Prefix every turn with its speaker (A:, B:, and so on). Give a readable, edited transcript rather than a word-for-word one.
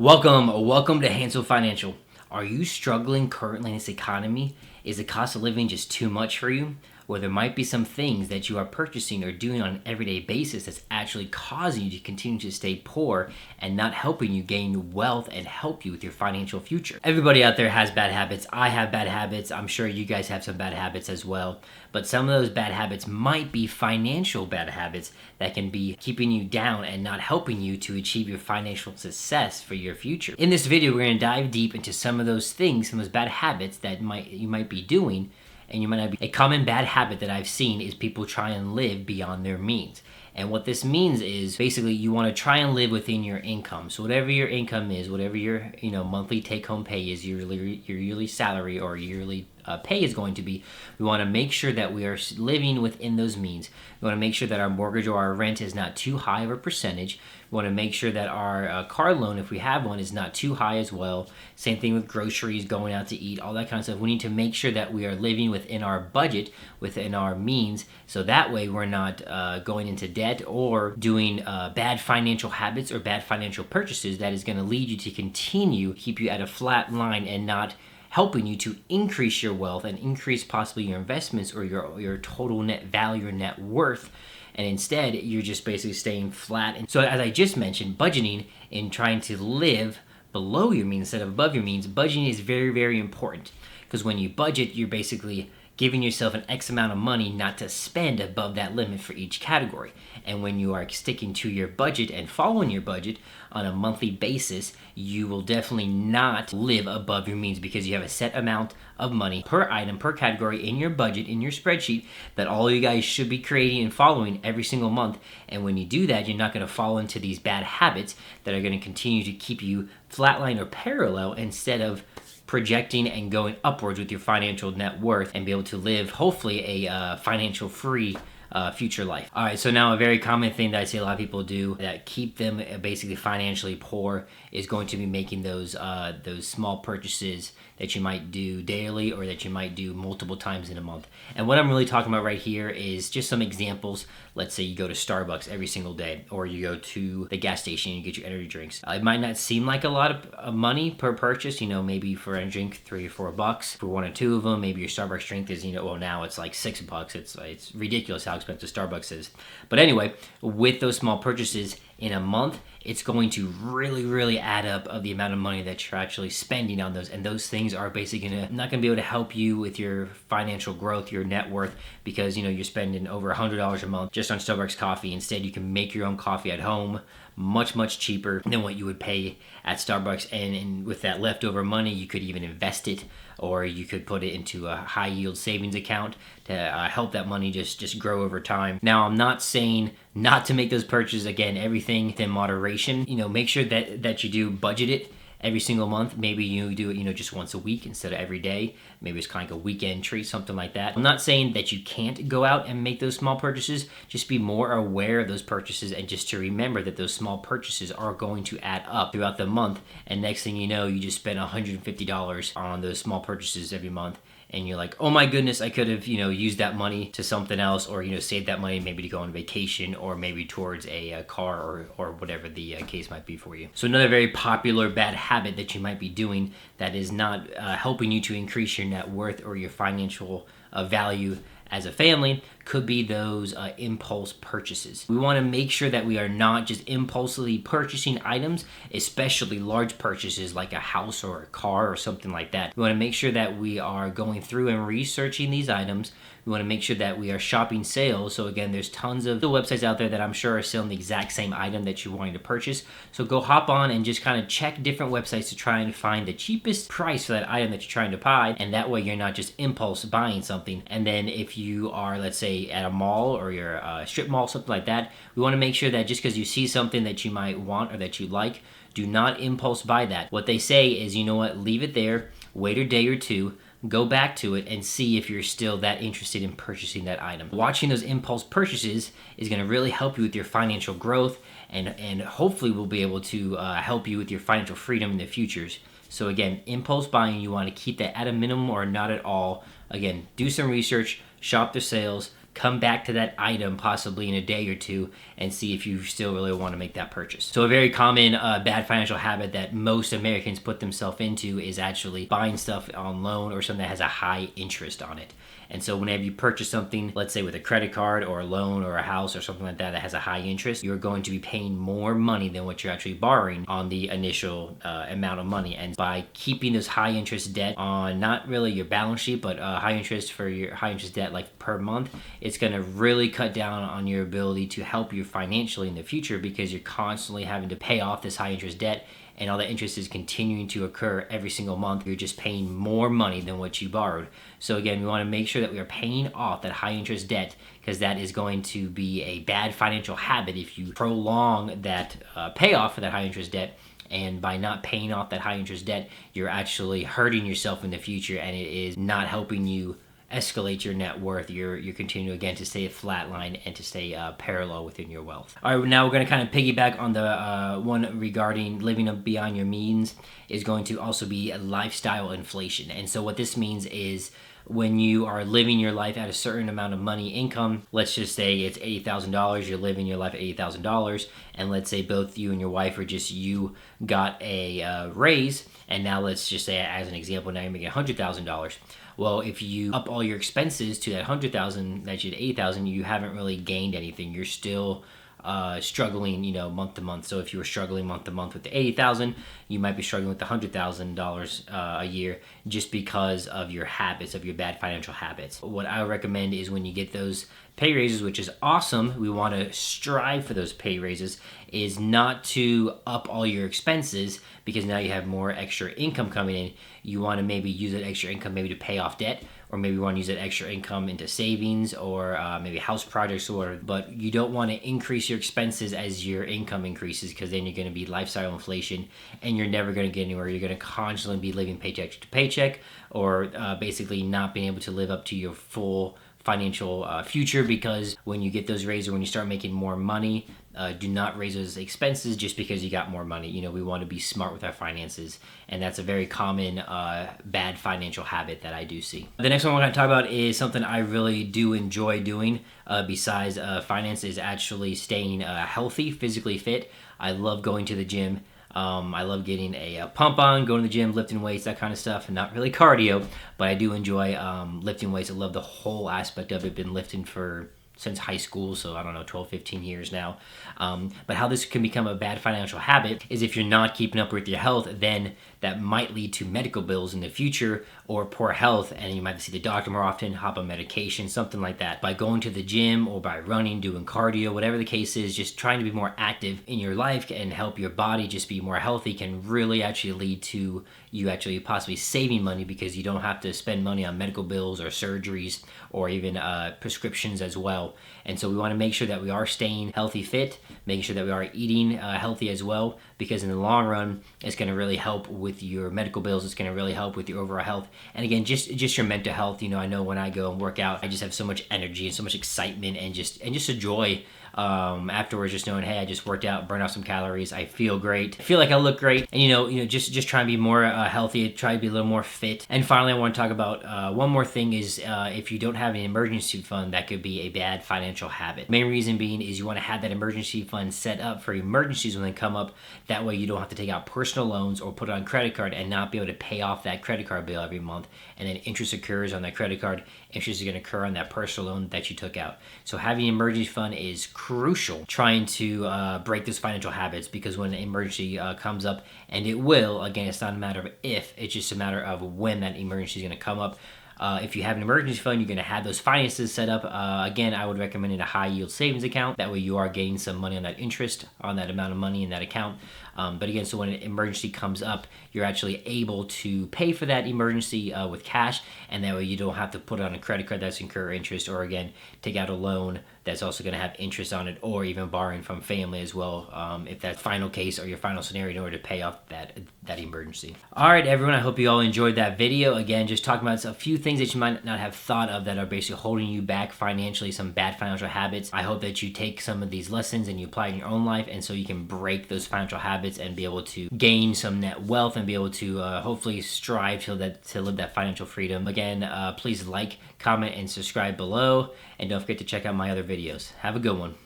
A: Welcome to Hansel Financial. Are you struggling currently in this economy? Is the cost of living just too much for you? Or there might be some things that you are purchasing or doing on an everyday basis that's actually causing you to continue to stay poor and not helping you gain wealth and help you with your financial future. Everybody out there has bad habits. I have bad habits. I'm sure you guys have some bad habits as well. But some of those bad habits might be financial bad habits that can be keeping you down and not helping you to achieve your financial success for your future. In this video, we're going to dive deep into some of those things, some of those bad habits that you might be doing, and you might not be. A common bad habit that I've seen is people try and live beyond their means. And what this means is basically you want to try and live within your income. So whatever your income is, whatever your monthly take-home pay is, your yearly salary or yearly pay is going to be, we want to make sure that we are living within those means. We want to make sure that our mortgage or our rent is not too high of a percentage. We want to make sure that our car loan, if we have one, is not too high as well. Same thing with groceries, going out to eat, all that kind of stuff. We need to make sure that we are living within our budget, within our means, so that way we're not going into debt or doing bad financial habits or bad financial purchases that is going to lead you to continue, keep you at a flat line and not helping you to increase your wealth and increase possibly your investments or your total net value or net worth. And instead, you're just basically staying flat. And so as I just mentioned, budgeting and trying to live below your means instead of above your means, budgeting is very, very important. Because when you budget, you're basically giving yourself an X amount of money not to spend above that limit for each category. And when you are sticking to your budget and following your budget on a monthly basis, you will definitely not live above your means because you have a set amount of money per item, per category in your budget, in your spreadsheet that all you guys should be creating and following every single month. And when you do that, you're not going to fall into these bad habits that are going to continue to keep you flatline or parallel instead of projecting and going upwards with your financial net worth and be able to live, hopefully, a financial free future life. All right, so now a very common thing that I see a lot of people do that keep them basically financially poor is going to be making those small purchases that you might do daily or that you might do multiple times in a month. And what I'm really talking about right here is just some examples. Let's say you go to Starbucks every single day, or you go to the gas station and you get your energy drinks. It might not seem like a lot of money per purchase, maybe for a drink $3 or $4 for one or two of them. Maybe your Starbucks drink is, well, now it's like $6. It's ridiculous how expensive Starbucks is. But anyway, with those small purchases in a month, it's going to really, really add up of the amount of money that you're actually spending on those. And those things are basically not going to be able to help you with your financial growth, your net worth, because, you're spending over $100 a month just on Starbucks coffee. Instead, you can make your own coffee at home much, much cheaper than what you would pay at Starbucks. And with that leftover money, you could even invest it, or you could put it into a high yield savings account to help that money just grow over time. Now, I'm not saying not to make those purchases. Again, everything within moderation. Make sure that you do budget it every single month. Maybe you do it, just once a week instead of every day. Maybe it's kind of like a weekend treat, something like that. I'm not saying that you can't go out and make those small purchases. Just be more aware of those purchases and just to remember that those small purchases are going to add up throughout the month. And next thing you know, you just spend $150 on those small purchases every month. And you're like, oh my goodness, I could have, used that money to something else, or, saved that money maybe to go on vacation, or maybe towards a car or whatever the case might be for you. So another very popular bad habit that you might be doing that is not helping you to increase your net worth or your financial value as a family could be those impulse purchases. We want to make sure that we are not just impulsively purchasing items, especially large purchases like a house or a car or something like that. We want to make sure that we are going through and researching these items. We want to make sure that we are shopping sales. So again, there's tons of the websites out there that I'm sure are selling the exact same item that you're wanting to purchase. So go hop on and just kind of check different websites to try and find the cheapest price for that item that you're trying to buy. And that way you're not just impulse buying something. And then if you are, let's say, at a mall or your strip mall, something like that, we want to make sure that just because you see something that you might want or that you like, do not impulse buy that. What they say is, leave it there, wait a day or two, go back to it and see if you're still that interested in purchasing that item. Watching those impulse purchases is going to really help you with your financial growth and hopefully will be able to help you with your financial freedom in the futures. So again, impulse buying, you want to keep that at a minimum or not at all. Again, do some research, shop the sales, come back to that item possibly in a day or two and see if you still really want to make that purchase. So a very common bad financial habit that most Americans put themselves into is actually buying stuff on loan or something that has a high interest on it. And so whenever you purchase something, let's say with a credit card or a loan or a house or something like that that has a high interest, you're going to be paying more money than what you're actually borrowing on the initial amount of money. And by keeping this high interest debt on not really your balance sheet, but high interest for your high interest debt like per month, it's going to really cut down on your ability to help you financially in the future, because you're constantly having to pay off this high interest debt, and all that interest is continuing to occur every single month. You're just paying more money than what you borrowed. So again, we want to make sure that we are paying off that high interest debt, because that is going to be a bad financial habit if you prolong that payoff for that high interest debt. And by not paying off that high interest debt, you're actually hurting yourself in the future, and it is not helping you escalate your net worth. You're continuing again to stay flatline and to stay parallel within your wealth. All right, now we're going to kind of piggyback on the one regarding living beyond your means. Is going to also be lifestyle inflation. And so what this means is when you are living your life at a certain amount of money income, let's just say it's $80,000, you're living your life at $80,000, and let's say both you and your wife, or just you, got a raise, and now let's just say, as an example, now you're making $100,000. Well, if you up all your expenses to that $100,000 that you had $80,000, you haven't really gained anything. You're still struggling, month to month. So if you were struggling month to month with the $80,000, you might be struggling with the $100,000 a year, just because of your habits, of your bad financial habits. What I recommend is when you get those pay raises, which is awesome, we want to strive for those pay raises, is not to up all your expenses, because now you have more extra income coming in. You want to maybe use that extra income maybe to pay off debt, or maybe you want to use that extra income into savings, or maybe house projects or whatever. But you don't want to increase your expenses as your income increases, because then you're going to be lifestyle inflation, and you're never going to get anywhere. You're going to constantly be living paycheck to paycheck, or basically not being able to live up to your full financial future, because when you get those raises, when you start making more money, do not raise those expenses just because you got more money. We want to be smart with our finances, and that's a very common bad financial habit that I do see. The next one we're going to talk about is something I really do enjoy doing besides finance, is actually staying healthy, physically fit. I love going to the gym. I love getting a pump on, going to the gym, lifting weights, that kind of stuff. Not really cardio, but I do enjoy lifting weights. I love the whole aspect of it. Been lifting since high school, so I don't know, 12, 15 years now. But how this can become a bad financial habit is if you're not keeping up with your health, then that might lead to medical bills in the future, or poor health, and you might have to see the doctor more often, hop on medication, something like that. By going to the gym, or by running, doing cardio, whatever the case is, just trying to be more active in your life and help your body just be more healthy can really actually lead to you actually possibly saving money, because you don't have to spend money on medical bills or surgeries, or even prescriptions as well. And so we want to make sure that we are staying healthy, fit, making sure that we are eating healthy as well, because in the long run, it's going to really help with your medical bills. It's going to really help with your overall health. And again, just your mental health. I know when I go and work out, I just have so much energy and so much excitement, and just a joy afterwards, just knowing, hey, I just worked out, burned off some calories, I feel great, I feel like I look great, and just try and be more healthy, try to be a little more fit. And finally, I want to talk about one more thing is if you don't have an emergency fund, that could be a bad financial habit. Main reason being is you want to have that emergency fund set up for emergencies when they come up. That way you don't have to take out personal loans or put it on credit card and not be able to pay off that credit card bill every month, and then interest occurs on that credit card, interest is going to occur on that personal loan that you took out. So having an emergency fund is crucial, trying to break those financial habits, because when an emergency comes up, and it will, again, it's not a matter of if, it's just a matter of when that emergency is going to come up. If you have an emergency fund, you're going to have those finances set up. Again, I would recommend a high yield savings account. That way you are getting some money on that interest on that amount of money in that account. But again, so when an emergency comes up, you're actually able to pay for that emergency with cash, and that way you don't have to put it on a credit card that's incur interest, or again, take out a loan that's also going to have interest on it, or even borrowing from family as well, if that's final case or your final scenario, in order to pay off that emergency. All right, everyone, I hope you all enjoyed that video. Again, just talking about a few things that you might not have thought of that are basically holding you back financially, some bad financial habits. I hope that you take some of these lessons and you apply it in your own life, and so you can break those financial habits and be able to gain some net wealth and be able to hopefully strive to live that financial freedom. Again, please like, comment, and subscribe below, and don't forget to check out my other videos. Have a good one.